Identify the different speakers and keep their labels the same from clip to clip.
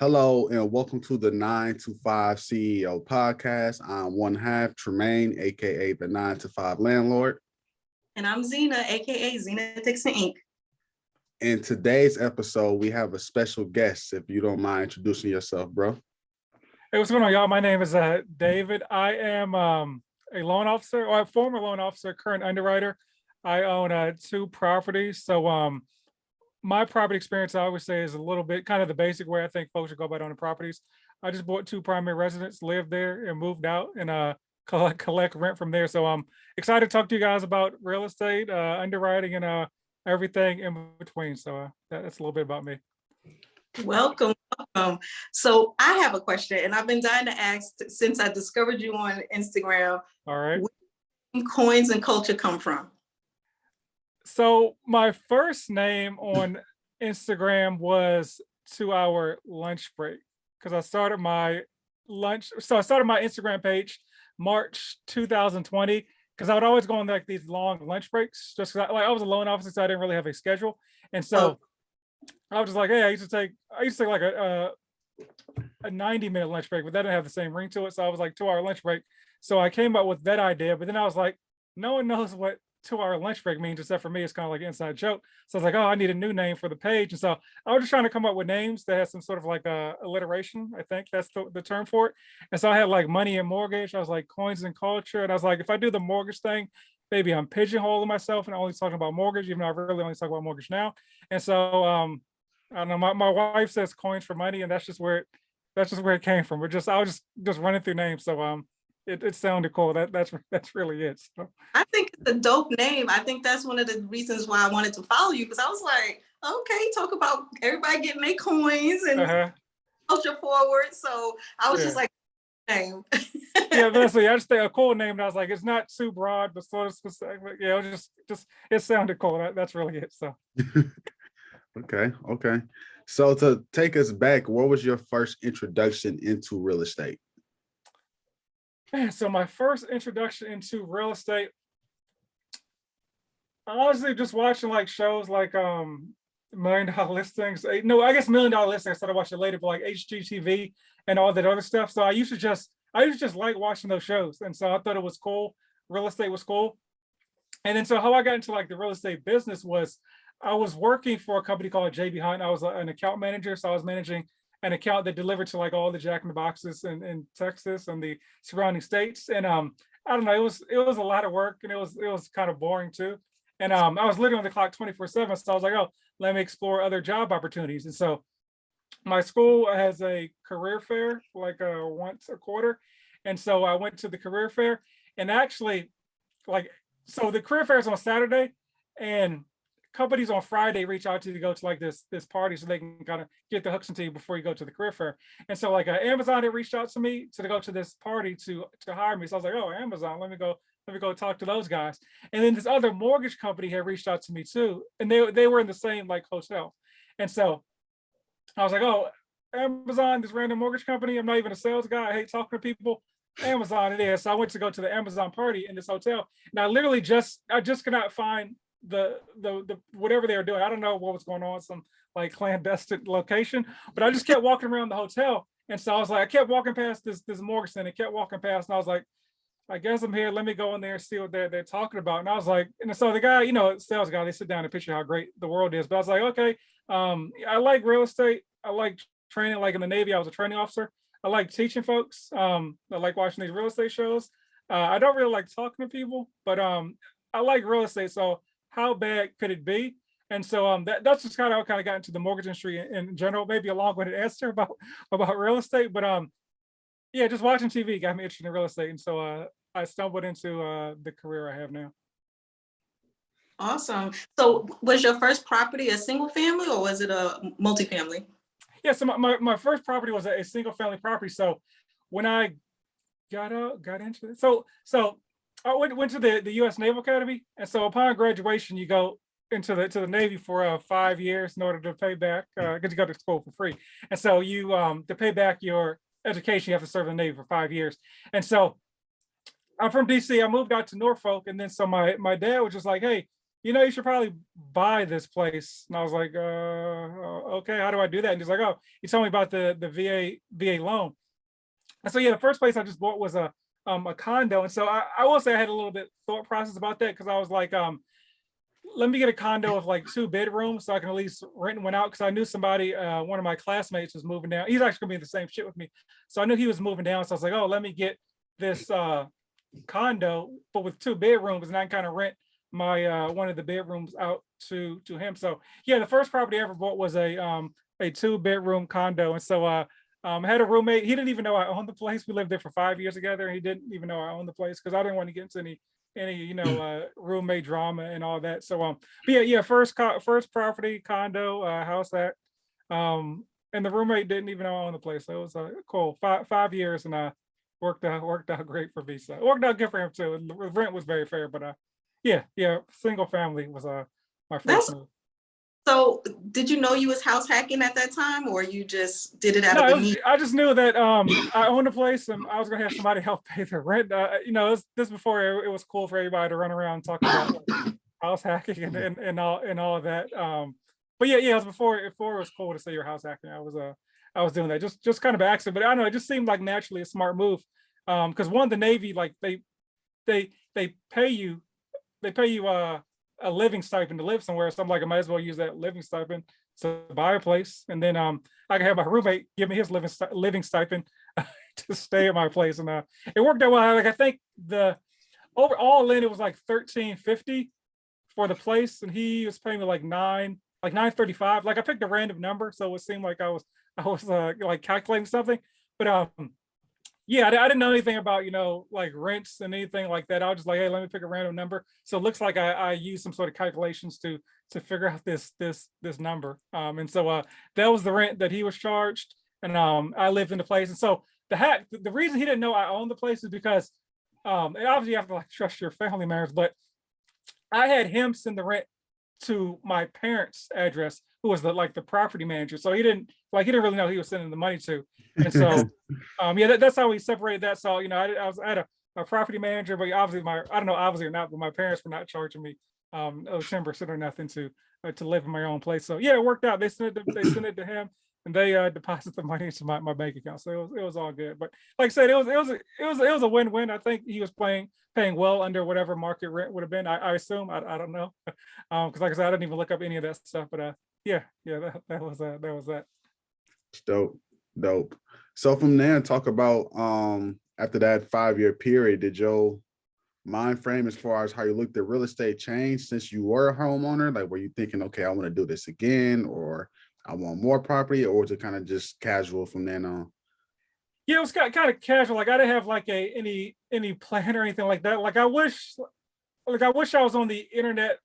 Speaker 1: Hello and welcome to the 9 to 5 CEO podcast. I'm one half Tremaine, aka the 9 to 5 landlord.
Speaker 2: And I'm Zena, aka Zena Dixon Inc.
Speaker 1: In today's episode, we have a special guest. If you don't mind introducing yourself, bro.
Speaker 3: Hey, what's going on, y'all? My name is David. I am a loan officer, or a former loan officer, current underwriter. I own 2 properties. So my property experience, I always say, is a little bit kind of the basic way I think folks should go about owning properties. I just bought 2 primary residents, lived there, and moved out, and collect rent from there. So I'm excited to talk to you guys about real estate, underwriting, and everything in between. So that's a little bit about me.
Speaker 2: Welcome. So I have a question, and I've been dying to ask since I discovered you on Instagram.
Speaker 3: All right.
Speaker 2: Where do coins and culture come from?
Speaker 3: So my first name on Instagram was 2 hour lunch break, because I started my Instagram page March 2020, because I would always go on like these long lunch breaks just because I was a loan officer, so I didn't really have a schedule. And so I was just like, hey, I used to take like a 90-minute lunch break, but that didn't have the same ring to it. So I was like 2 hour lunch break. So I came up with that idea, but then I was like, no one knows what 2 hour lunch break means except for me. It's kind of like an inside joke. So I was like, oh, I need a new name for the page. And so I was just trying to come up with names that had some sort of like alliteration. I think that's the term for it. And so I had like money and mortgage. I was like coins and culture. And I was like, if I do the mortgage thing, maybe I'm pigeonholing myself and only talking about mortgage, even though I really only talk about mortgage now. And so I don't know, my wife says coins for money, and that's just where it came from. I was just running through names. So it sounded cool. That's really it. So.
Speaker 2: I think it's a dope name. I think that's one of the reasons why I wanted to follow you, because I was like, okay, talk about everybody getting their coins and culture forward. So I was just like, name.
Speaker 3: Yeah, basically, I just think a cool name. And I was like, it's not too broad, but sort of specific. But yeah, it was just it sounded cool. That's really it. So.
Speaker 1: Okay. So to take us back, what was your first introduction into real estate?
Speaker 3: Man, so my first introduction into real estate, honestly, just watching like shows like $1 Million Listings. No, I guess $1 Million Listings. I started watching it later, but like HGTV and all that other stuff. So I used to just like watching those shows, and so I thought it was cool. Real estate was cool, and then so how I got into like the real estate business was I was working for a company called JB Hunt. I was an account manager, so I was managing an account that delivered to like all the Jack in the Boxes in Texas and the surrounding states. And I don't know, it was a lot of work, and it was kind of boring too. And I was literally on the clock 24/7. So I was like, oh, let me explore other job opportunities. And so my school has a career fair like once a quarter. And so I went to the career fair, and actually so the career fair is on Saturday, and companies on Friday reach out to you to go to like this party so they can kind of get the hooks into you before you go to the career fair. And so like Amazon had reached out to me to go to this party to hire me. So I was like, oh, Amazon, let me go talk to those guys. And then this other mortgage company had reached out to me too, and they were in the same like hotel. And so I was like, oh, Amazon, this random mortgage company. I'm not even a sales guy. I hate talking to people. Amazon it is. So I went to go to the Amazon party in this hotel, and I just could not find the whatever they were doing. I don't know what was going on, some like clandestine location, but I just kept walking around the hotel. And so I was like, I kept walking past this mortgage center, kept walking past, and I was like, I guess I'm here. Let me go in there and see what they're talking about. And I was like, and so the guy, sales guy, they sit down and picture how great the world is. But I was like, okay, I like real estate. I like training. Like in the Navy, I was a training officer. I like teaching folks. I like watching these real estate shows. I don't really like talking to people, but I like real estate. So how bad could it be? And so that's just kind of how I got into the mortgage industry in general. Maybe a long-winded answer about real estate, but yeah, just watching TV got me interested in real estate, and so I stumbled into the career I have now.
Speaker 2: Awesome. So was your first property a single family, or was it a multifamily?
Speaker 3: Yeah, so my first property was a single family property. So when I got into it, so I went to the U.S. Naval Academy, and so upon graduation, you go into the Navy for 5 years in order to pay back, because you go to school for free. And so you to pay back your education, you have to serve in the Navy for 5 years. And so I'm from DC. I moved out to Norfolk, and then so my dad was just like, hey, you should probably buy this place. And I was like, okay, how do I do that? And he's like, oh, he told me about the VA loan. And so yeah, the first place I just bought was a condo. And so I will say I had a little bit thought process about that, because I was like, let me get a condo of like 2 bedrooms so I can at least rent one out, because I knew somebody, one of my classmates was moving down. He's actually gonna be in the same shit with me. So I knew he was moving down. So I was like, oh, let me get this condo, but with 2 bedrooms, and I can kind of rent my one of the bedrooms out to him. So yeah, the first property I ever bought was a 2-bedroom condo. And so I had a roommate. He didn't even know I owned the place. We lived there for 5 years together, and he didn't even know I owned the place, because I didn't want to get into any roommate drama and all that. So but yeah, first property, condo, house that, and the roommate didn't even know I owned the place. So it was cool. 5 years, and worked out great for me. So it worked out good for him too. And the rent was very fair, but yeah, single family was my first move.
Speaker 2: So did you know you was house hacking at that time, or you just did it out of need?
Speaker 3: I just knew that I owned a place and I was gonna have somebody help pay the rent. This before it was cool for everybody to run around and talk about like, house hacking and all of that. But yeah, it was before it was cool to say you're house hacking. I was doing that just kind of accident, but I don't know, it just seemed like naturally a smart move. Because one, the Navy, like they pay you a living stipend to live somewhere. So I'm like, I might as well use that living stipend to buy a place, and then I can have my roommate give me his living stipend to stay at my place, and it worked out well. Like I think the overall in it was like $1,350 for the place, and he was paying me like $935. Like I picked a random number, so it seemed like I was like calculating something, but yeah, I didn't know anything about, like rents and anything like that. I was just like, hey, let me pick a random number. So it looks like I used some sort of calculations to figure out this number. And so that was the rent that he was charged, and I lived in the place. And so the reason he didn't know I owned the place is because, and obviously you have to like trust your family members, but I had him send the rent to my parents' address, who was the property manager. So he didn't really know who he was sending the money to. And so yeah, that's how we separated that. So I had a property manager, but obviously I don't know, obviously or not, but my parents were not charging me no 10% or nothing to live in my own place. So yeah, it worked out. They sent it to him, and they deposit the money into my bank account. So it was all good. But like I said, it was a win-win. I think he was paying well under whatever market rent would have been. I assume. I don't know, because like I said, I didn't even look up any of that stuff. But yeah, that was that.
Speaker 1: Dope. So from there, talk about after that 5-year period, did your mind frame as far as how you looked at real estate change since you were a homeowner? Like, were you thinking, okay, I want to do this again, or I want more property, or was it kind of just casual from then on?
Speaker 3: Yeah, it was kind of casual. Like I didn't have like any plan or anything like that. Like I wish I was on the internet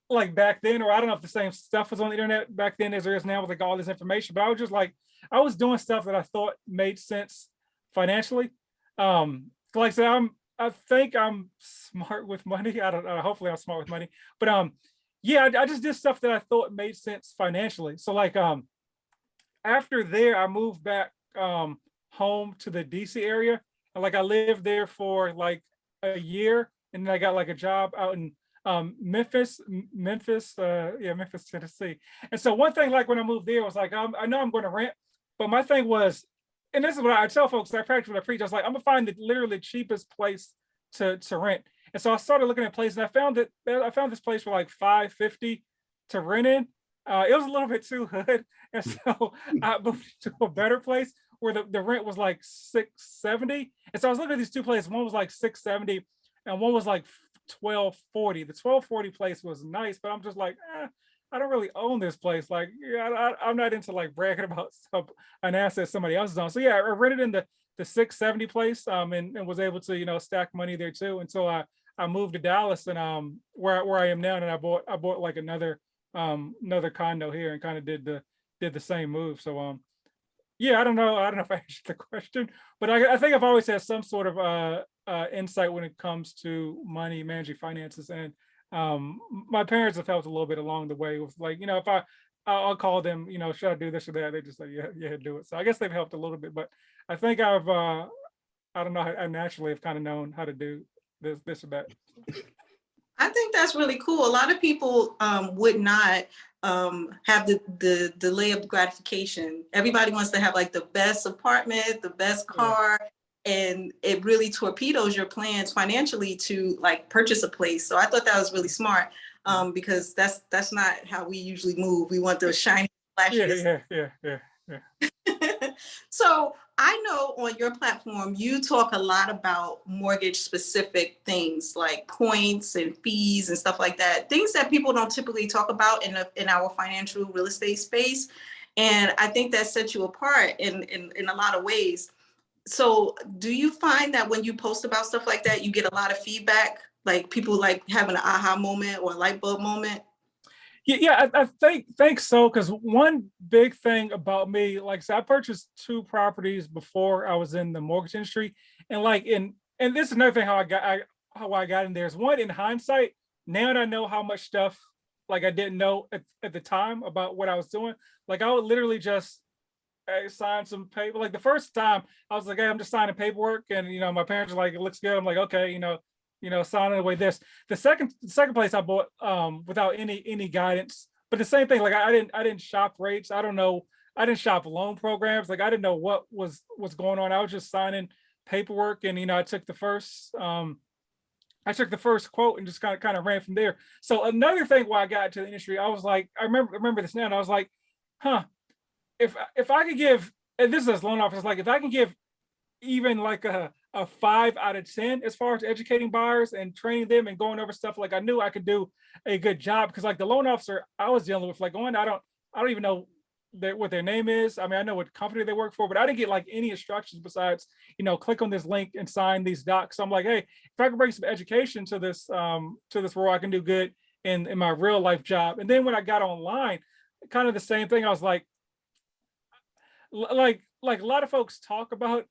Speaker 3: like back then, or I don't know if the same stuff was on the internet back then as there is now with like all this information. But I was just like, I was doing stuff that I thought made sense financially. Like I said, I think I'm smart with money. I don't know, hopefully I'm smart with money. But yeah, I just did stuff that I thought made sense financially. So like after there, I moved back home to the DC area. And like I lived there for like a year, and then I got like a job out in Memphis, Tennessee. And so one thing, like when I moved there, was like, I know I'm going to rent, but my thing was, and this is what I tell folks, I practice what I preach. I was like, I'm gonna find the literally cheapest place to rent. And so I started looking at places, and I found this place for like $550 to rent in. It was a little bit too hood, and so I moved to a better place where the rent was like $670. And so I was looking at these 2 places. One was like $670, and one was like $1,240. The $1,240 place was nice, but I'm just like, I don't really own this place. Like, yeah, I'm not into like bragging about an asset somebody else is on. So yeah, I rented in the $670 place, and was able to stack money there too. And so I moved to Dallas, and where I am now, and I bought like another condo here, and kind of did the same move. So yeah, I don't know if I answered the question, but I think I've always had some sort of insight when it comes to money, managing finances, and my parents have helped a little bit along the way with like, if I'll call them, should I do this or that? They just say, yeah, do it. So I guess they've helped a little bit, but I think I don't know, I naturally have kind of known how to do this or that.
Speaker 2: I think that's really cool. A lot of people would not have the delay of gratification. Everybody wants to have like the best apartment, the best car, and it really torpedoes your plans financially to like purchase a place. So I thought that was really smart because that's not how we usually move. We want those shiny, flashiest.
Speaker 3: Yeah.
Speaker 2: So I know on your platform, you talk a lot about mortgage specific things like points and fees and stuff like that, things that people don't typically talk about in our financial real estate space. And I think that sets you apart in a lot of ways. So do you find that when you post about stuff like that, you get a lot of feedback, like people like having an aha moment or a light bulb moment?
Speaker 3: Yeah, I think so. Because one big thing about me, like, so I purchased 2 properties before I was in the mortgage industry, and and this is another thing how I got in there is one in hindsight. Now that I know how much stuff like I didn't know at the time about what I was doing, like I would literally just sign some paper. Like the first time, I was like, "Hey, I'm just signing paperwork," and my parents are like, "It looks good." I'm like, "Okay, signing away this." The second place I bought without any guidance, but the same thing. Like I didn't shop rates. I don't know. I didn't shop loan programs. Like I didn't know what's going on. I was just signing paperwork, and I took the first quote and just kind of ran from there. So another thing why I got into the industry, I was like, I remember this now, and I was like, huh, if I could give, and this is as loan officers, like if I can give even like a 5 out of 10 as far as educating buyers and training them and going over stuff, like I knew I could do a good job. Because like the loan officer I was dealing with, like I don't even know what their name is. I mean, I know what company they work for, but I didn't get like any instructions besides click on this link and sign these docs. So I'm like, hey, if I can bring some education to this role, I can do good in my real life job. And then when I got online, kind of the same thing. I was like a lot of folks talk about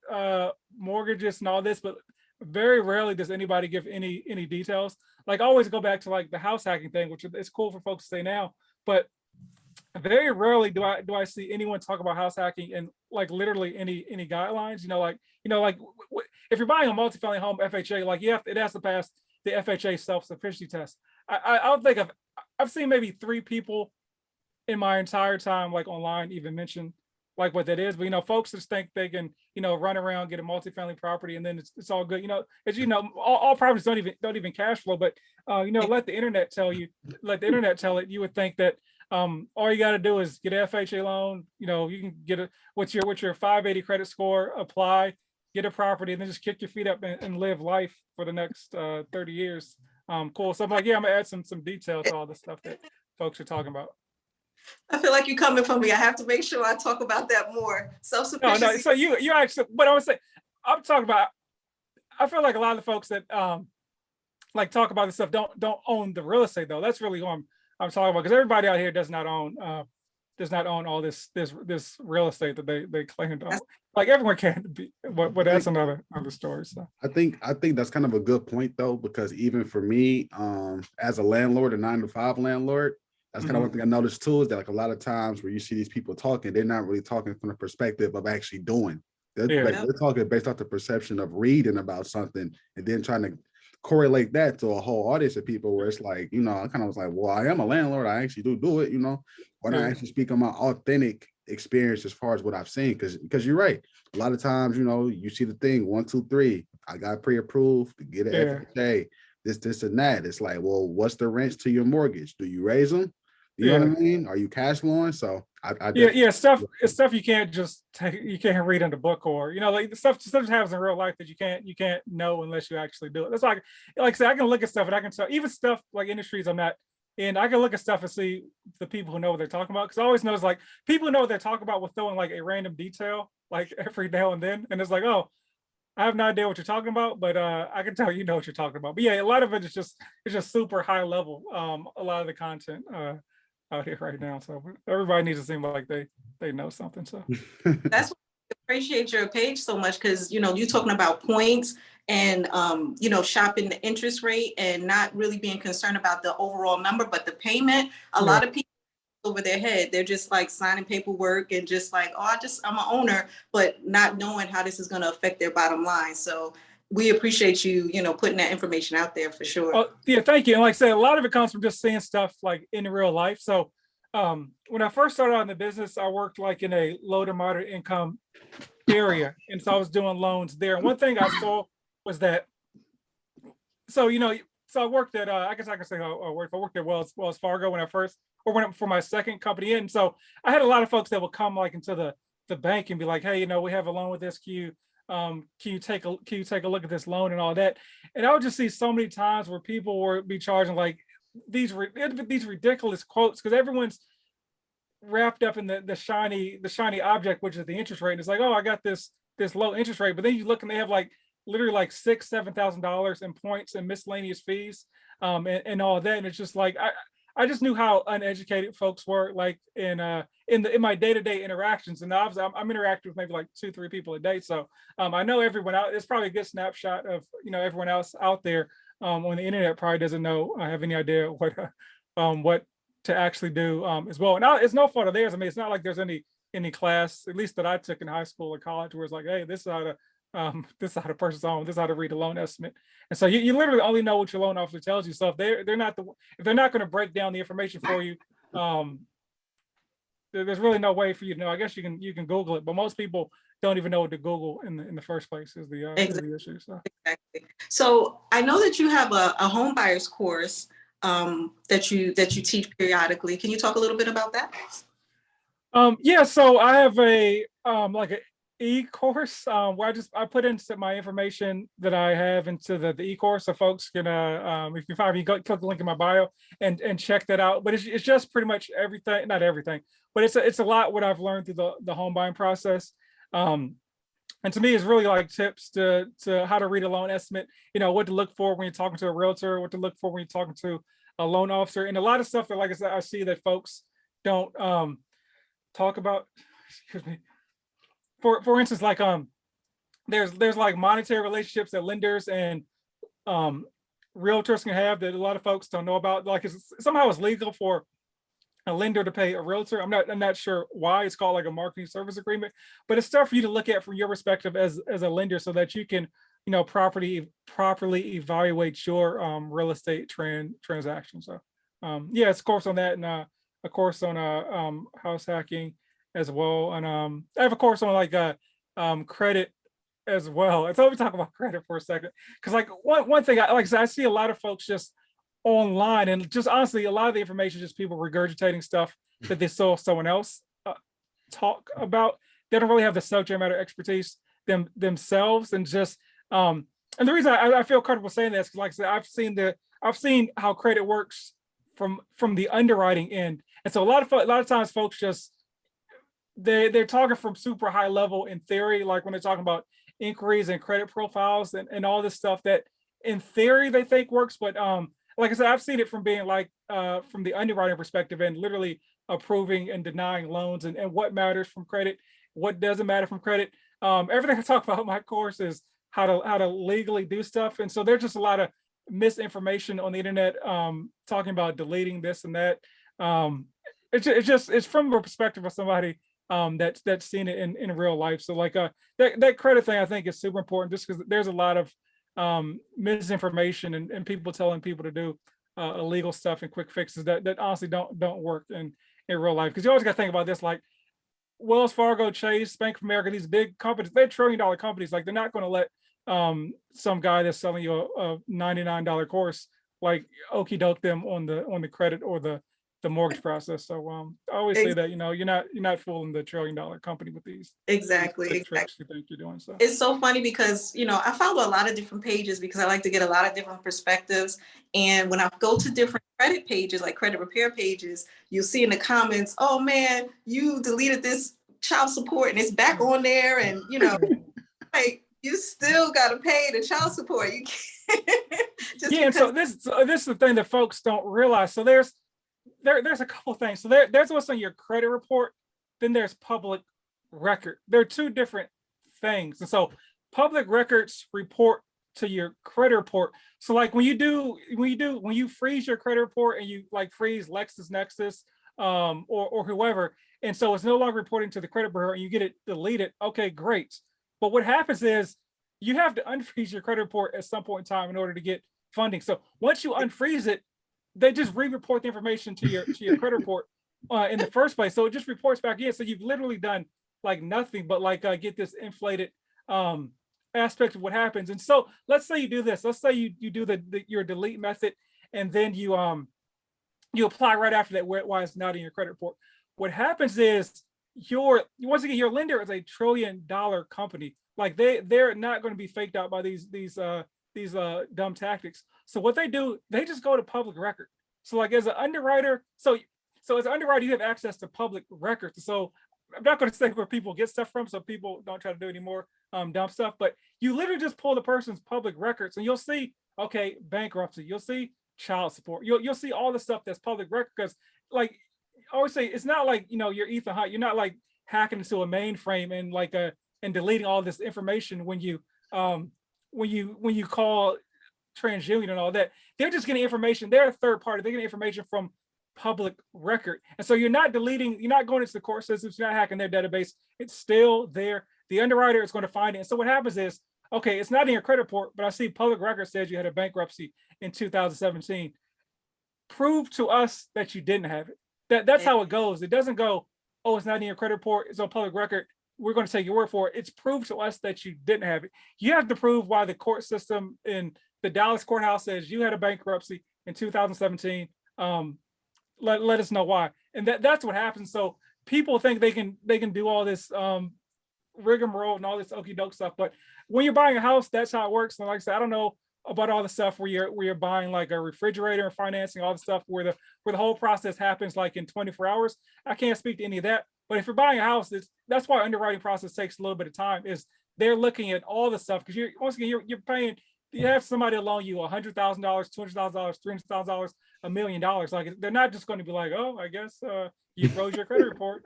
Speaker 3: mortgages and all this, but very rarely does anybody give any details. Like I always go back to like the house hacking thing, which is cool for folks to say now, but very rarely do I see anyone talk about house hacking and like literally any guidelines. If you're buying a multifamily home FHA, like it has to pass the FHA self-sufficiency test. I don't think I've seen maybe 3 people in my entire time like online even mention like what that is. But folks just think they can run around, get a multifamily property, and then it's all good. As all properties don't even cash flow, but let the internet tell it. You would think that all you got to do is get an FHA loan. You can get what's your 580 credit score, apply, get a property, and then just kick your feet up and live life for the next 30 years. Cool. So I'm like, yeah, I'm gonna add some detail to all the stuff that folks are talking about.
Speaker 2: I feel like you're coming for me. I have to make sure I talk about that more. Self-sufficiency.
Speaker 3: No. So you actually, but I would say, I'm talking about. I feel like a lot of the folks that like talk about this stuff don't own the real estate though. That's really who I'm talking about, because everybody out here does not own all this real estate that they claim to own. Like everyone can be, but that's another story. So
Speaker 1: I think that's kind of a good point though, because even for me, as a landlord, a 9-to-5 landlord, that's kind of one thing I noticed too, is that like a lot of times where you see these people talking, they're not really talking from the perspective of actually doing. They're talking based off the perception of reading about something and then trying to correlate that to a whole audience of people where it's like, I kind of was like, well, I am a landlord. I actually do it, when I actually speak on my authentic experience as far as what I've seen. Because you're right. A lot of times, you see the thing 1, 2, 3. I got pre-approved to get an FHA, this and that. It's like, well, what's the rents to your mortgage? Do you raise them? You know what I mean? Are you cash flowing? So
Speaker 3: it's stuff you can't just you can't read in the book, or like the stuff happens in real life that you can't know unless you actually do it. That's like I said, I can look at stuff and I can tell, even stuff like industries I'm not in, I can look at stuff and see the people who know what they're talking about. Because I always notice like people who know what they're talking about will throw in like a random detail like every now and then, and it's like, oh, I have no idea what you're talking about, but I can tell you know what you're talking about. But yeah, a lot of it is just super high level. A lot of the content out here right now, so everybody needs to seem like they know something. So
Speaker 2: that's why I appreciate your page so much, because you're talking about points and shopping the interest rate and not really being concerned about the overall number, but the payment. A lot of people over their head, they're just like signing paperwork and just like, oh, I'm an owner, but not knowing how this is going to affect their bottom line. So we appreciate you, putting that information out there for sure.
Speaker 3: Oh, yeah, thank you. And like I said, a lot of it comes from just seeing stuff like in real life. So when I first started out in the business, I worked like in a low to moderate income area. And so I was doing loans there. And one thing I saw was that, so I worked at I guess I can say I worked at Wells Fargo when I first, or when for my second company in. So I had a lot of folks that would come like into the bank and be like, hey, we have a loan with this. Can you take a look at this loan and all that? And I would just see so many times where people would be charging like these ridiculous quotes, because everyone's wrapped up in the shiny object, which is the interest rate. And it's like, oh, I got this low interest rate, but then you look and they have like literally like $6,000-7,000 in points and miscellaneous fees, and all of that. And it's just like I just knew how uneducated folks were, like in my day-to-day interactions. And obviously I'm interacting with maybe like 2-3 people a day, so I know everyone out. It's probably a good snapshot of everyone else out there on the internet probably doesn't know, have any idea what to actually do as well. And it's no fault of theirs. I mean, it's not like there's any class, at least that I took in high school or college, where it's like, hey, this is how to purchase a home, this is how to read a loan estimate. And so you literally only know what your loan officer tells you. So if they're not going to break down the information for you, there's really no way for you to know. I guess you can Google it, but most people don't even know what to Google in the first place is the issue. So.
Speaker 2: Exactly. So I know that you have a home buyers course that you teach periodically. Can you talk a little bit about that?
Speaker 3: Yeah, so I have a like an e-course where I put in my information that I have into the e-course, so folks can if you find me, click the link in my bio and check that out. But it's just pretty much everything, not everything, but it's a lot what I've learned through the home buying process. And to me, it's really like tips to how to read a loan estimate, what to look for when you're talking to a realtor, what to look for when you're talking to a loan officer, and a lot of stuff that, like I said, I see that folks don't talk about. Excuse me. For instance, like there's like monetary relationships that lenders and realtors can have that a lot of folks don't know about. Like somehow it's legal for a lender to pay a realtor. I'm not sure why. It's called like a marketing service agreement, but it's stuff for you to look at from your perspective as a lender, so that you can properly evaluate your real estate transaction. So yeah, it's a course on that, and a course on house hacking as well, and I have a course on like credit as well. And so let me talk about credit for a second, because like one thing like I said, I see a lot of folks just online, and just honestly, a lot of the information is just people regurgitating stuff that they saw someone else talk about. They don't really have the subject matter expertise themselves, and just and the reason I feel comfortable saying this, because like I said, I've seen how credit works from the underwriting end. And so a lot of times folks just they're talking from super high level in theory, like when they're talking about inquiries and credit profiles and all this stuff that in theory they think works. But like I said, I've seen it from being like from the underwriting perspective, and literally approving and denying loans, and what matters from credit, what doesn't matter from credit. Everything I talk about in my course is how to legally do stuff. And so there's just a lot of misinformation on the internet talking about deleting this and that. It's from the perspective of somebody that's seen it in real life. So like that credit thing, I think, is super important, just because there's a lot of misinformation and people telling people to do illegal stuff and quick fixes that honestly don't work in real life. Because you always got to think about this, like Wells Fargo, Chase, Bank of America, these big companies, they're $1 trillion companies. Like they're not going to let some guy that's selling you a $99 course like okey doke them on the credit or the mortgage process. So I always say that you're not fooling the $1 trillion company with these
Speaker 2: exactly
Speaker 3: tricks you think you're doing. So
Speaker 2: it's so funny because I follow a lot of different pages because I like to get a lot of different perspectives. And when I go to different credit pages, like credit repair pages, you'll see in the comments, oh man, you deleted this child support and it's back on there, and like you still got to pay the child support. You can't.
Speaker 3: Yeah, and so this is the thing that folks don't realize. So there's a couple things. So there's what's on your credit report, then there's public record. They're two different things. And so public records report to your credit report. So like when you freeze your credit report and you like freeze LexisNexis or whoever, and so it's no longer reporting to the credit bureau and you get it deleted, okay, great. But what happens is you have to unfreeze your credit report at some point in time in order to get funding. So once you unfreeze it, they just re-report the information to your credit report in the first place. So it just reports back in. So you've literally done like nothing but like get this inflated aspect of what happens. And so let's say you do this. Let's say you do your delete method, and then you apply right after that why it's not in your credit report. What happens is once again, your lender is $1 trillion company. Like they're not going to be faked out by these dumb tactics. So what they do, they just go to public record. So like as an underwriter, so as an underwriter, you have access to public records. So I'm not going to say where people get stuff from, so people don't try to do any more dumb stuff. But you literally just pull the person's public records, and you'll see, okay, bankruptcy. You'll see child support. You'll see all the stuff that's public record. Because, like I always say, it's not like you're Ethan Hunt. You're not like hacking into a mainframe and like and deleting all this information when you call TransUnion and all that. They're just getting information. They're a third party. They're getting information from public record. And so you're not deleting, you're not going into the court systems, you're not hacking their database. It's still there. The underwriter is going to find it. And so what happens is, okay, it's not in your credit report, but I see public record says you had a bankruptcy in 2017. Prove to us that you didn't have it. That's how it goes. It doesn't go, oh, it's not in your credit report, it's on public record, we're going to take your word for it. It's proved to us that you didn't have it. You have to prove why the court system in the Dallas courthouse says you had a bankruptcy in 2017. Let us know why. And that's what happens. So people think they can do all this rigmarole and all this okie doke stuff. But when you're buying a house, that's how it works. And like I said, I don't know about all the stuff where you're buying like a refrigerator and financing all the stuff where the whole process happens like in 24 hours. I can't speak to any of that. But if you're buying a house, that's why underwriting process takes a little bit of time. Is they're looking at all the stuff, because once again you're paying. You have somebody loan you $100,000, $200,000, $300,000, $1 million. Like they're not just going to be like, oh, I guess you froze your credit report.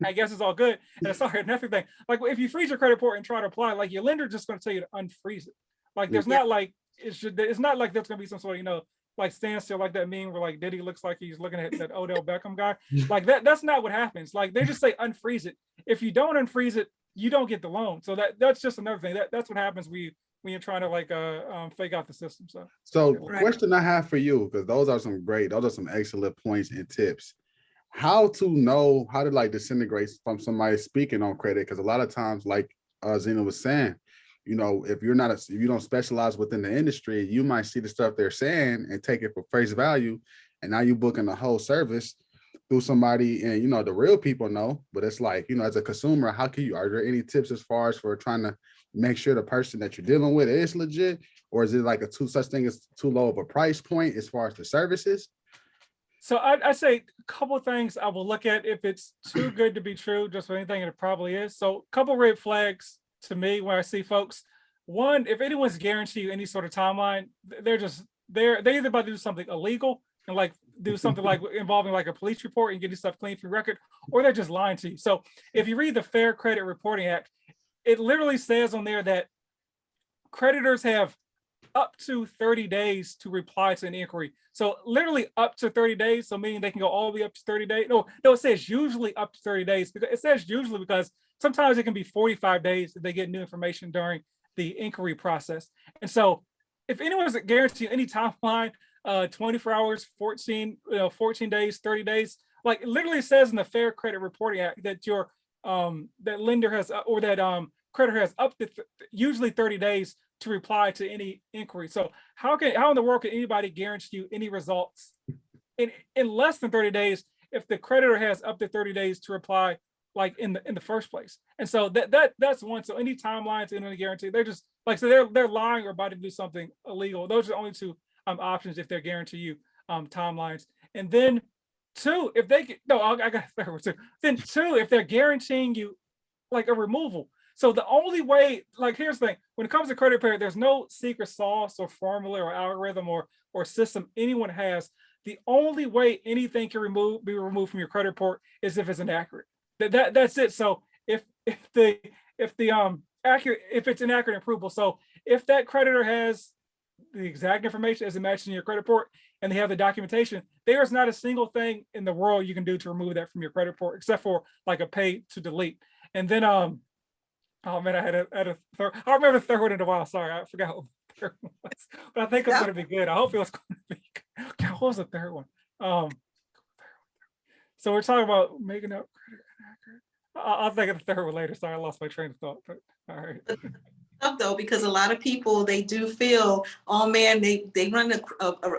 Speaker 3: I guess it's all good. And sorry, nothing thing. Like if you freeze your credit report and try to apply, like your lender just going to tell you to unfreeze it. Like there's not like it's not like there's going to be some sort of like standstill, like that meme where like Diddy looks like he's looking at that Odell Beckham guy. Like that's not what happens. Like they just say unfreeze it. If you don't unfreeze it, you don't get the loan. So that's just another thing. That's what happens when you're trying to like fake out the system. So
Speaker 1: question I have for you, because those are some excellent points and tips. How to know how to like disintegrate from somebody speaking on credit, because a lot of times, like Zena was saying, if you don't specialize within the industry, you might see the stuff they're saying and take it for face value, and now you're booking the whole service through somebody, and the real people know. But it's like, as a consumer, are there any tips as far as for trying to make sure the person that you're dealing with is legit, or is it like such thing as too low of a price point as far as the services?
Speaker 3: So I say a couple of things I will look at. If it's too good to be true, just for anything, and it probably is. So a couple of red flags to me when I see folks. One, if anyone's guaranteed you any sort of timeline, they're either about to do something illegal and like do something like involving like a police report and getting stuff clean from record, or they're just lying to you. So if you read the Fair Credit Reporting Act, it literally says on there that creditors have up to 30 days to reply to an inquiry. So literally up to 30 days. So meaning they can go all the way up to 30 days. No, it says usually up to 30 days. Because it says usually because sometimes it can be 45 days if they get new information during the inquiry process. And so if anyone's guaranteed any timeline, 24 hours, 14 days, 30 days, like it literally says in the Fair Credit Reporting Act that that lender has, or that creditor has up to usually 30 days to reply to any inquiry. So how in the world can anybody guarantee you any results in less than 30 days if the creditor has up to 30 days to reply, like in the first place? And so that's one. So any timelines and any guarantee, they're just like, so they're lying or about to do something illegal. Those are the only two options if they're guarantee you timelines. And then two, if they get, no, I got third one too. Then two, if they're guaranteeing you like a removal. So the only way, like here's the thing, when it comes to credit repair, there's no secret sauce or formula or algorithm or system anyone has. The only way anything can be removed from your credit report is if it's inaccurate. That's it. So if it's inaccurate and provable. So if that creditor has the exact information as it matches in your credit report and they have the documentation, there is not a single thing in the world you can do to remove that from your credit report except for like a pay to delete. And then Oh man, I had a third. I remember the third one in a while. Sorry, I forgot what the third one was. But I think it's going to be good. I hope it was going to be good. God, what was the third one? Um, so we're talking about making up credit inaccurate. I'll think of the third one later. Sorry, I lost my train of thought. But all right.
Speaker 2: Though, because a lot of people, they do feel, oh man, they run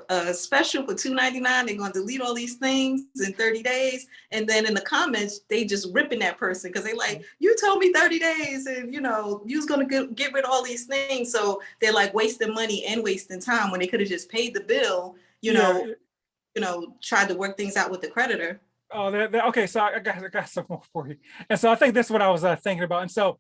Speaker 2: a special for $2.99. They're going to delete all these things in 30 days, and then in the comments they just ripping that person because they like, you told me 30 days and you was going to get rid of all these things. So they're like wasting money and wasting time when they could have just paid the bill, tried to work things out with the creditor.
Speaker 3: Oh, okay. So I got some more for you. And so I think this is what I was thinking about. And so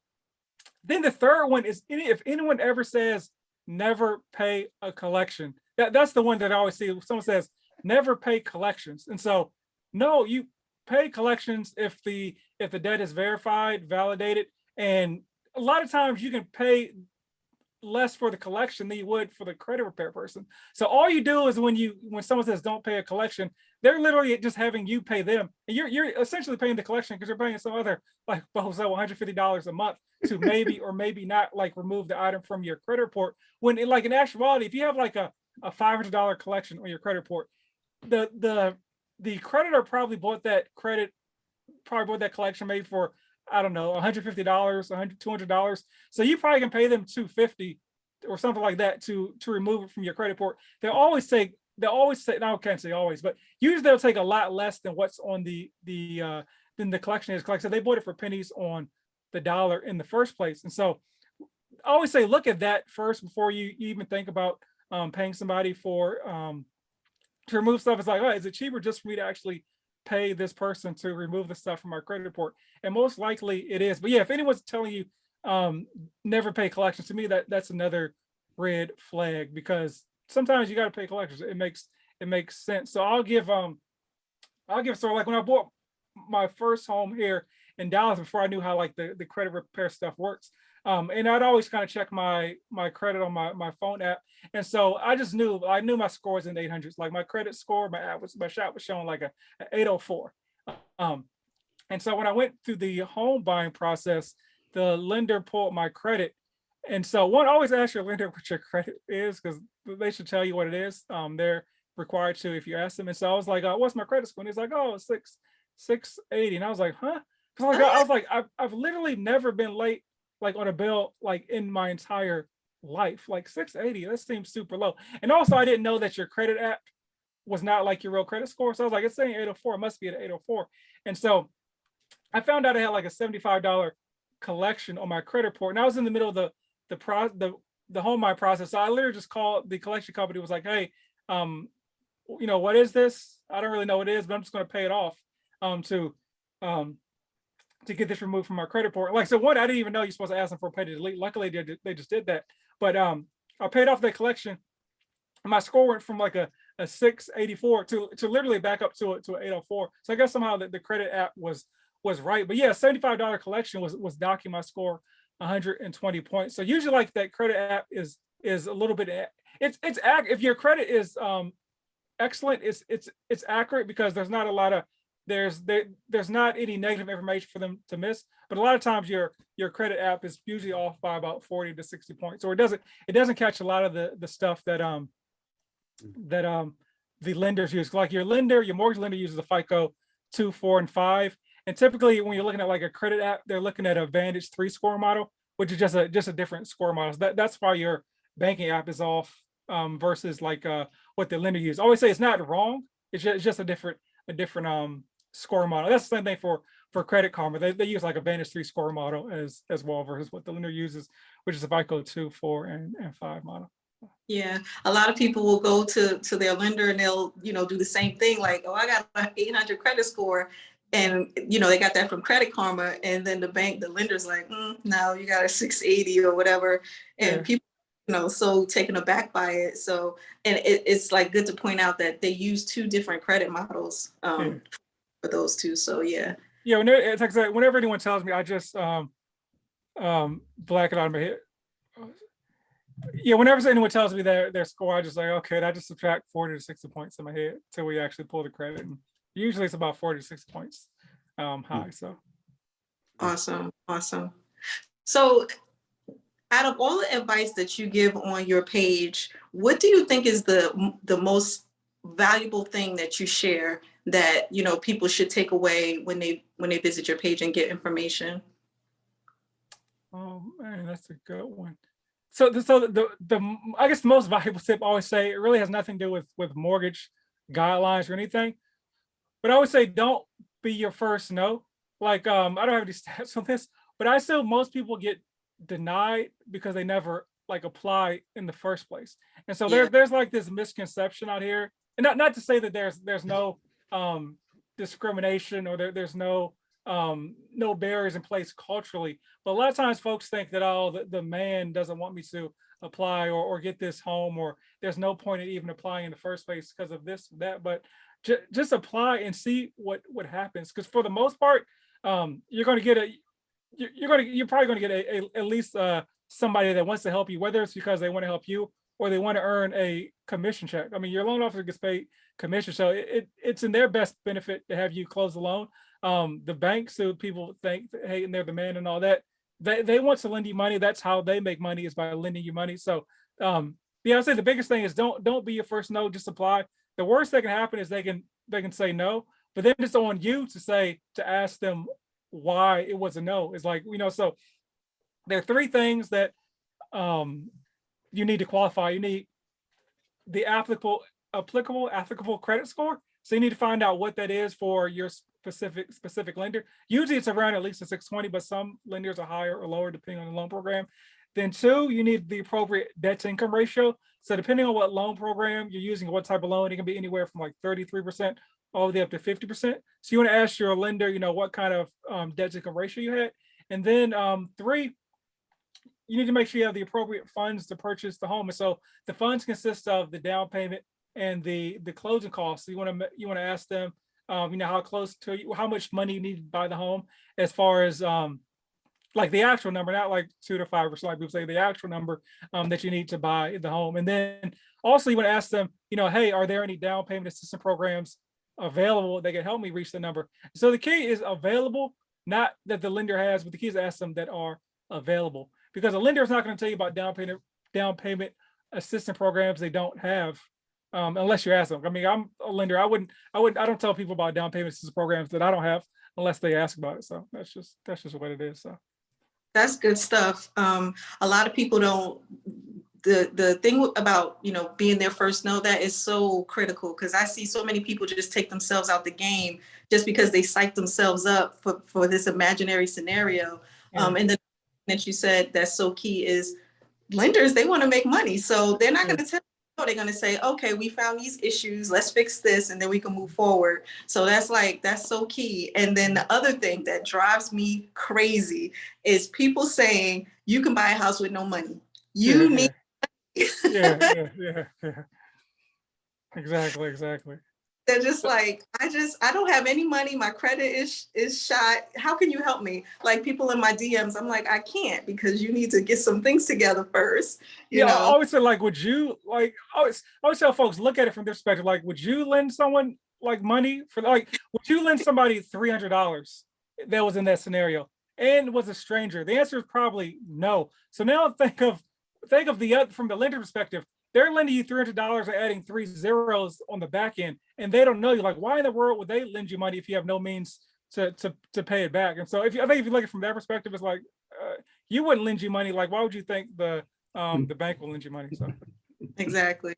Speaker 3: then the third one is, if anyone ever says never pay a collection, that's the one that I always see. Someone says never pay collections. And so no, you pay collections if the debt is verified, validated, and a lot of times you can pay less for the collection than you would for the credit repair person. So all you do is when someone says don't pay a collection, they're literally just having you pay them. And you're essentially paying the collection because you're paying some other like $150 a month to maybe or maybe not like remove the item from your credit report. When in actuality, if you have like a $500 collection on your credit report, the creditor probably bought that collection maybe for, I don't know, $150, $200. So you probably can pay them $250 or something like that to remove it from your credit report. They'll always say, no, I can't say always, but usually they'll take a lot less than what's on than the collection is collected. So they bought it for pennies on the dollar in the first place. And so I always say, look at that first before you even think about paying somebody for to remove stuff. It's like, oh, is it cheaper just for me to actually pay this person to remove the stuff from our credit report? And most likely it is. But yeah, if anyone's telling you never pay collections, to me that's another red flag, because sometimes you got to pay collections. It makes sense. So I'll give sort of like when I bought my first home here in Dallas, before I knew how like the credit repair stuff works, and I'd always kind of check my credit on my phone app. And so I knew my scores in the 800s. Like my credit score, my shop was showing like a 804. And so when I went through the home buying process, the lender pulled my credit. And so always ask your lender what your credit is, because they should tell you what it is. They're required to if you ask them. And so I was like, what's my credit score? And he's like, oh, 680. And I was like, huh? Because I was like, I've literally never been late like on a bill like in my entire life. Like 680, that seems super low. And also I didn't know that your credit app was not like your real credit score. So I was like, it's saying 804, it must be at 804. And so I found out I had like a $75 collection on my credit report. And I was in the middle of the home buy process. So I literally just called the collection company, was like, hey, what is this? I don't really know what it is, but I'm just going to pay it off to get this removed from our credit report. Like, so one, I didn't even know you're supposed to ask them for a pay to delete. Luckily, they just did that. But I paid off that collection, and my score went from like a 684 to literally back up to an 804. So I guess somehow the credit app was right. But yeah, $75 collection was docking my score 120 points. So usually like that credit app is a little bit, it's if your credit is excellent, it's accurate, because there's not a lot of there's not any negative information for them to miss. But a lot of times your credit app is usually off by about 40 to 60 points, or it doesn't catch a lot of the stuff that the lenders use. Like your mortgage lender uses a FICO 2, 4, and 5. And typically when you're looking at like a credit app, they're looking at a Vantage 3 score model, which is just a different score model. So that's why your banking app is off versus like what the lender uses. I always say it's not wrong. It's just a different score model. That's the same thing for Credit Karma. They use like a Vantage 3 score model as well versus what the lender uses, which is a FICO 2, 4, and 5 model.
Speaker 2: Yeah, a lot of people will go to their lender and they'll do the same thing, like, oh, I got an 800 credit score, and they got that from Credit Karma, and then the lender's like, no, you got a 680 or whatever, and people so taken aback by it. So, and it's like good to point out that they use 2 different credit models for those two. So yeah.
Speaker 3: It's like whenever anyone tells me, I just black it out of my head. Yeah, whenever anyone tells me their score, I just like, okay, I just subtract 40 to 60 points in my head till we actually pull the credit. And usually it's about 40 to 60 points high. So
Speaker 2: awesome. So out of all the advice that you give on your page, what do you think is the most valuable thing that you share that, you know, people should take away when they visit your page and get information?
Speaker 3: Oh man, that's a good one. So the I guess the most valuable tip I always say, it really has nothing to do with mortgage guidelines or anything. But I would say don't be your first no. Like I don't have any stats on this, but I still most people get denied because they never like apply in the first place. And so
Speaker 2: Yeah.
Speaker 3: there's like this misconception out here. And not to say that there's no discrimination or there's no barriers in place culturally, but a lot of times folks think that, oh, the man doesn't want me to apply or get this home, or there's no point in even applying in the first place because of this that. But just apply and see what happens, because for the most part you're going to get you're probably going to get at least somebody that wants to help you, whether it's because they want to help you or they want to earn a commission check. I mean, your loan officer gets paid commission, so it's in their best benefit to have you close the loan. The banks, so people think, hey, and they're the man and all that, they want to lend you money. That's how they make money, is by lending you money. So yeah, I'd say the biggest thing is don't be your first no, just apply. The worst that can happen is they can say no, but then it's on you to ask them why it was a no. It's like, you know, so there are three things that you need to qualify. You need the applicable credit score. So you need to find out what that is for your specific lender. Usually it's around at least a 620, but some lenders are higher or lower depending on the loan program. Then two, you need the appropriate debt to income ratio. So depending on what loan program you're using, what type of loan, it can be anywhere from like 33% all the way up to 50%. So you want to ask your lender, you know, what kind of debt to income ratio you had. And then three, you need to make sure you have the appropriate funds to purchase the home. And so the funds consist of the down payment and the closing costs. So you want to ask them, you know, how much money you need to buy the home, as far as like the actual number, not like 2 to 5%, like people say, the actual number that you need to buy the home. And then also you want to ask them, you know, hey, are there any down payment assistance programs available that can help me reach the number? So the key is available, not that the lender has, but the key is to ask them that are available, because a lender is not going to tell you about down payment assistance programs they don't have, unless you ask them. I mean, I'm a lender. I don't tell people about down payment assistance programs that I don't have unless they ask about it. So that's just what it is. So
Speaker 2: That's good stuff. A lot of people don't. The thing about, you know, being their first no, that is so critical, because I see so many people just take themselves out the game just because they psych themselves up for this imaginary scenario.
Speaker 3: yeah.
Speaker 2: And the that you said that's so key is lenders, they want to make money, so they're not going to tell you. No, they're going to say, okay, we found these issues, let's fix this, and then we can move forward. So that's so key. And then the other thing that drives me crazy is people saying you can buy a house with no money. You need
Speaker 3: yeah. Exactly.
Speaker 2: They're just like, I don't have any money. My credit is shot. How can you help me? Like, people in my DMs, I'm like, I can't, because you need to get some things together first. You know?
Speaker 3: I always say, like, would you like? I always tell folks, look at it from their perspective. Like, would you lend someone like money for, like, would you lend somebody $300 that was in that scenario and was a stranger? The answer is probably no. So now think of the other, from the lender perspective. They're lending you $300 and adding 3 zeros on the back end, and they don't know you. Like, why in the world would they lend you money if you have no means to pay it back? And so, I think if you look at it from that perspective, it's like you wouldn't lend you money. Like, why would you think the bank will lend you money? So
Speaker 2: exactly.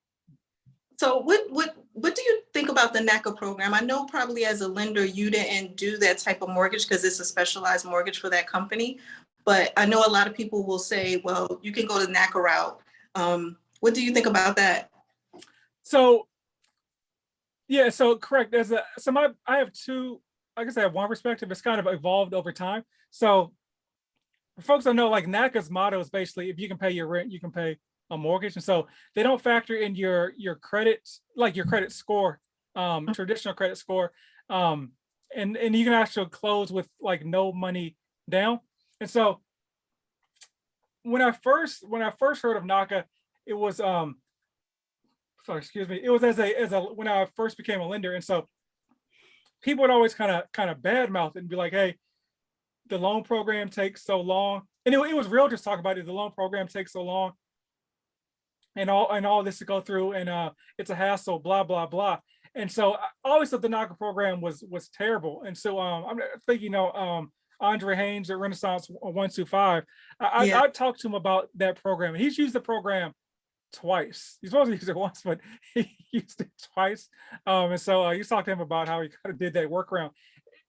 Speaker 2: So what do you think about the NACA program? I know probably as a lender you didn't do that type of mortgage because it's a specialized mortgage for that company, but I know a lot of people will say, well, you can go the NACA route. What do you think about that?
Speaker 3: So yeah, so correct. I have two. I guess I have one perspective. It's kind of evolved over time. So for folks that know, like, NACA's motto is basically, if you can pay your rent, you can pay a mortgage. And so they don't factor in your credit, like your credit score, traditional credit score, and you can actually close with like no money down. And so when I first heard of NACA, it was it was as a when I first became a lender. And so people would always kind of badmouth it and be like, hey, the loan program takes so long, and it was realtors talk about it. The loan program takes so long, and all this to go through, and it's a hassle, blah blah blah. And so I always thought the NACA program was terrible. And so I think Andre Haynes at Renaissance 125. I talked to him about that program. He's used the program twice. He's supposed to use it once, but he used it twice. And so you talked to him about how he kind of did that workaround.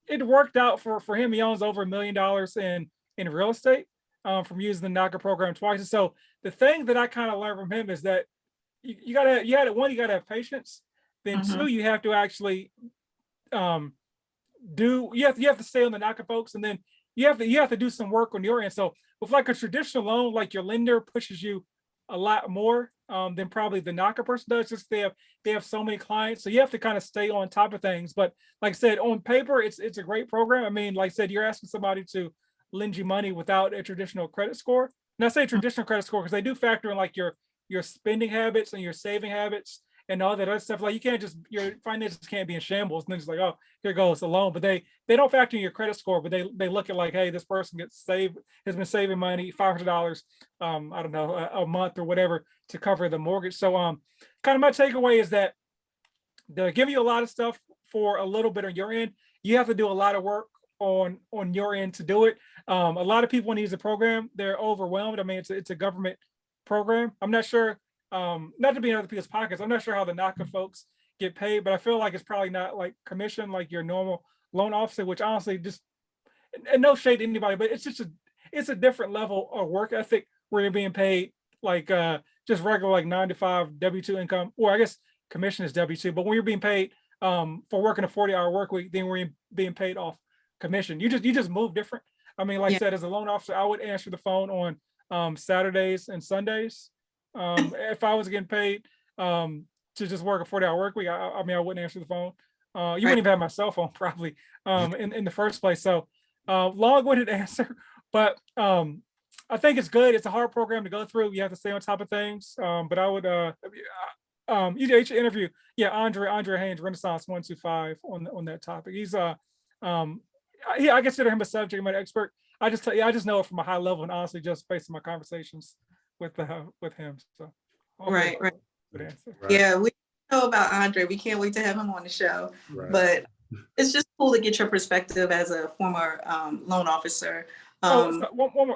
Speaker 3: It worked out for him. He owns over $1 million in real estate from using the NACA program twice. And so the thing that I kind of learned from him is that you gotta have patience. Then two, you have to actually you have to stay on the NACA folks, and then you have to do some work on your end. So with like a traditional loan, like your lender pushes you a lot more than probably the NACA person does. Just they have so many clients, so you have to kind of stay on top of things. But like I said, on paper, it's a great program. I mean, like I said, you're asking somebody to lend you money without a traditional credit score. And I say traditional credit score because they do factor in like your spending habits and your saving habits and all that other stuff. Like you can't just, your finances can't be in shambles and then it's like, oh, here goes a loan. But they don't factor in your credit score, but they look at like, hey, this person has been saving money, $500, I don't know, a month or whatever to cover the mortgage. So kind of my takeaway is that they're giving you a lot of stuff for a little bit on your end. You have to do a lot of work on your end to do it. A lot of people when they use the program, they're overwhelmed. I mean, it's a government program. I'm not sure, not to be in other people's pockets, I'm not sure how the NACA folks get paid, but I feel like it's probably not like commission like your normal loan officer, which honestly just, and no shade to anybody, but it's just it's a different level of work ethic where you're being paid like just regular like 9 to 5 W-2 income, or I guess commission is W-2, but when you're being paid for working a 40-hour work week, then we're being paid off commission. You just move different. I mean, like I said, as a loan officer, I would answer the phone on Saturdays and Sundays. If I was getting paid to just work a 40-hour work week, I mean, I wouldn't answer the phone. You wouldn't even have my cell phone probably in the first place. So long-winded answer, but I think it's good. It's a hard program to go through. You have to stay on top of things. But I would you should interview, Andre Haynes, Renaissance 125 on that topic. He's I consider him a subject matter expert. I just know it from a high level and honestly just based on my conversations with him. So
Speaker 2: right.
Speaker 1: Right.
Speaker 2: Yeah, we know about Andre. We can't wait to have him on the show. Right. But it's just cool to get your perspective as a former loan officer.
Speaker 3: One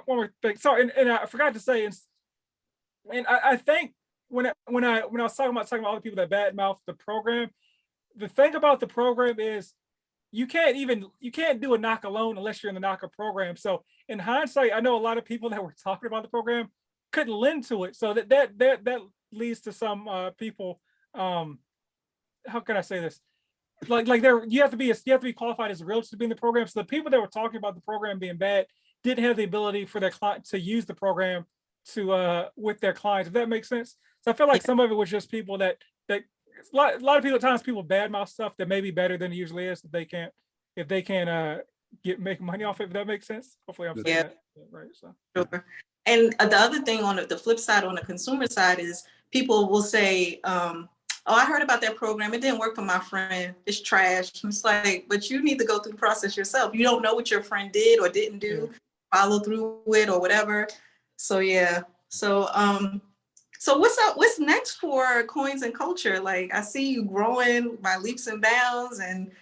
Speaker 3: more thing. Sorry, and I forgot to say, and I think when I was talking about all the people that badmouth the program, the thing about the program is you can't do a NACA loan unless you're in the NACA program. So in hindsight, I know a lot of people that were talking about the program couldn't lend to it. So that leads to some people. How can I say this? Like you have to be qualified as a realtor to be in the program. So the people that were talking about the program being bad didn't have the ability for their client to use the program to with their clients. If that makes sense. So I feel like some of it was just people that a lot of people at times people badmouth stuff that may be better than it usually is if they can make money off it. If that makes sense. Hopefully I'm saying that right. So
Speaker 2: sure. And the other thing on the flip side, on the consumer side, is people will say, oh, I heard about that program. It didn't work for my friend. It's trash. It's like, but you need to go through the process yourself. You don't know what your friend did or didn't do, follow through with or whatever. So yeah. So what's up? What's next for Coins and Culture? Like I see you growing by leaps and bounds, and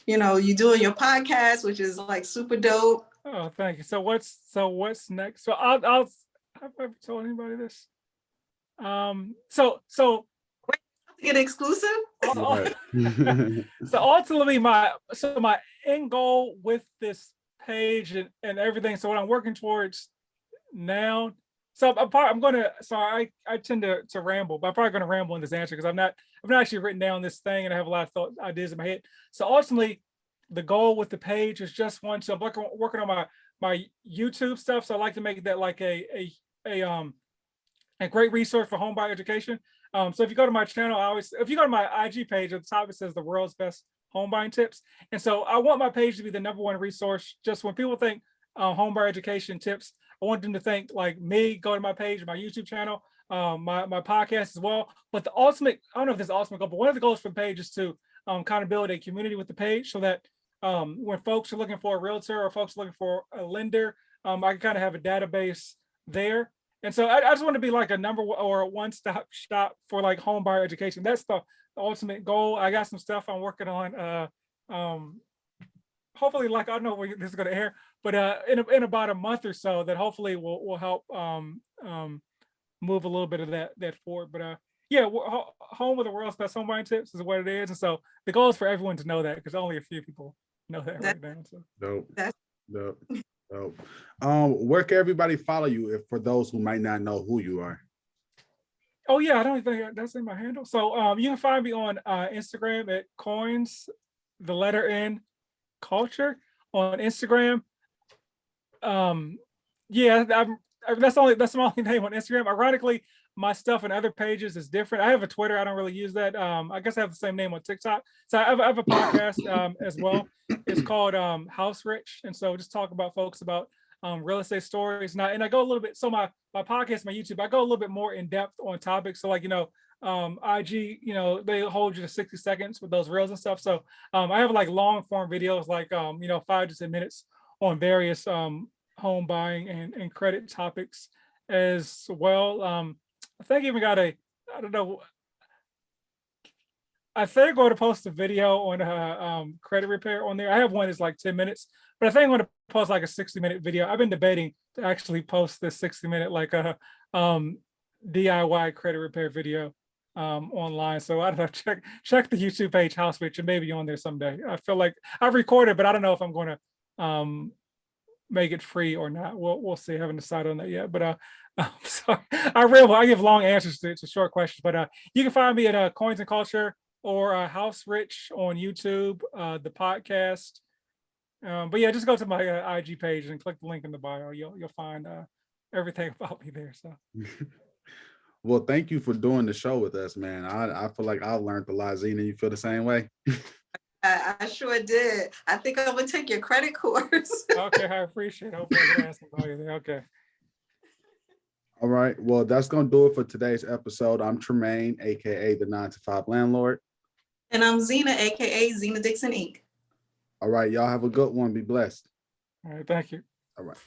Speaker 2: you doing your podcast, which is like super dope.
Speaker 3: Oh, thank you. So what's next? So I'll have I ever told anybody this? So
Speaker 2: wait, get exclusive.
Speaker 3: So ultimately, my end goal with this page and everything. So what I'm working towards now. So I'm gonna. Sorry, I tend to ramble, but I'm probably gonna ramble in this answer because I've not actually written down this thing and I have a lot of ideas in my head. So ultimately, the goal with the page is just one. So I'm working on my YouTube stuff. So I like to make that like a great resource for home buyer education. So if you go to my channel, if you go to my IG page at the top, it says the world's best home buying tips. And so I want my page to be the #1 resource. Just when people think home buyer education tips, I want them to think like me, go to my page, my YouTube channel, my podcast as well. But the ultimate, I don't know if this is the ultimate goal, but one of the goals for the page is to kind of build a community with the page so that when folks are looking for a realtor or folks looking for a lender, I kind of have a database there. And so I just want to be like a number one or a one-stop shop for like home buyer education. That's the ultimate goal. I got some stuff I'm working on. Hopefully, like I don't know where this is going to air, but in about a month or so, that hopefully will help move a little bit of that forward. But yeah, home with the world's best home buying tips is what it is, and so the goal is for everyone to know that because only a few people know that right now. So
Speaker 1: Dope.
Speaker 2: That's
Speaker 1: Dope. Dope. Where can everybody follow you if for those who might not know who you are?
Speaker 3: oh yeah, I don't even think that's in my handle. So you can find me on Instagram at coins, the letter N, culture on Instagram. Yeah, that's my only name on Instagram. Ironically, my stuff and other pages is different. I have a Twitter. I don't really use that. I guess I have the same name on TikTok. So I have a podcast as well. It's called House Rich, and so just talk about folks about real estate stories. And I go a little bit. So my podcast, my YouTube, I go a little bit more in depth on topics. So like IG, they hold you to 60 seconds with those reels and stuff. So I have like long form videos, like 5 to 10 minutes on various home buying and credit topics as well. I think I even got I don't know. I think I'm going to post a video on credit repair on there. I have one that's like 10 minutes, but I think I'm going to post like a 60-minute video. I've been debating to actually post this 60-minute like a DIY credit repair video online. So I don't know, check the YouTube page House Rich and maybe on there someday. I feel like I've recorded, but I don't know if I'm going to make it free or not. We'll see. I haven't decided on that yet. But so I give long answers to short questions. But you can find me at Coins and Culture or House Rich on YouTube, the podcast. But yeah, just go to my IG page and click the link in the bio. You'll find everything about me there. So.
Speaker 1: Well, thank you for doing the show with us, man. I feel like I learned a lot. Zena, you feel the same way?
Speaker 2: I sure did. I think I'm gonna take your credit course.
Speaker 3: Okay, I appreciate it. Hopefully I can ask about you there. Okay.
Speaker 1: All right. Well, that's gonna do it for today's episode. I'm Tremaine, aka the 9 to 5 landlord.
Speaker 2: And I'm Zena, aka Zena Dixon Inc.
Speaker 1: All right, y'all have a good one. Be blessed.
Speaker 3: All right, thank you.
Speaker 1: All right.